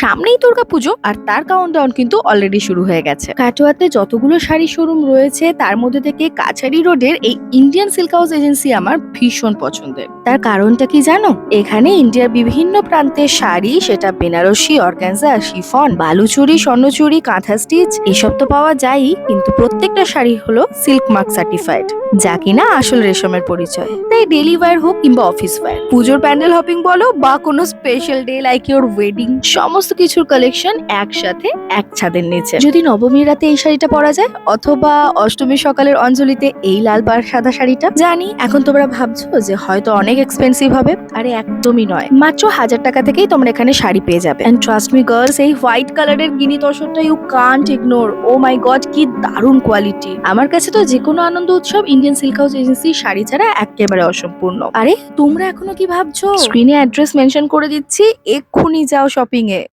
সামনেই দুর্গাপুজো আর তার কাউন্টডাউন কিন্তু অলরেডি শুরু হয়ে গেছে। কাটোয়াতে যতগুলো শাড়ি শোরুম রয়েছে তার মধ্যে থেকে কাছারি রোডের এই ইন্ডিয়ান সিল্ক হাউস এজেন্সি আমার ভীষণ পছন্দের। তার কারণটা কি জানো? এখানে ইন্ডিয়ার বিভিন্ন প্রান্তের শাড়ি, সেটা বেনারসি, অর্গানজা, শিফন, বালুচুরি, স্বর্ণচুরি, কাঁথা স্টিচ এসব তো পাওয়া যায়ই, কিন্তু প্রত্যেকটা শাড়ি হলো সিল্ক মার্ক সার্টিফাইড, যা কিনা আসল রেশমের পরিচয়। তাই ডেলি ওয়্যার হোক কিংবা অফিস ওয়্যার, পুজোর প্যান্ডেল হপিং বলো বা কোনো special day like your wedding, সমস্ত কিছুর কালেকশন একসাথে এক ছাদের নিচে। যদি নবমীর রাতে এই শাড়িটা পরা যায়, অথবা অষ্টমীর সকালের অঞ্জলিতে এই লাল পাড় সাদা শাড়িটা, জানি এখন তোমরা ভাবছো যে হয়তো অনেক এক্সপেন্সিভ হবে। আরে একদমই নয়, মাত্র 1000 টাকা থেকেই তোমরা এখানে শাড়ি পেয়ে যাবে। এন্ড ট্রাস্ট মি গার্লস, এই হোয়াইট কালারের গিনি তসরটা you can't ignore. Oh my God, কি দারুণ কোয়ালিটি! আমার কাছে তো যে কোনো আনন্দ উৎসব ইন্ডিয়ান সিল্ক হাউস এজেন্সির শাড়ি ছাড়া একেবারে অসম্পূর্ণ। আরে তোমরা এখনো কি ভাবছো? স্ক্রিনে অ্যাড্রেস মেনশন করে দিচ্ছি, এক্ষুনি যাও শপিং এ।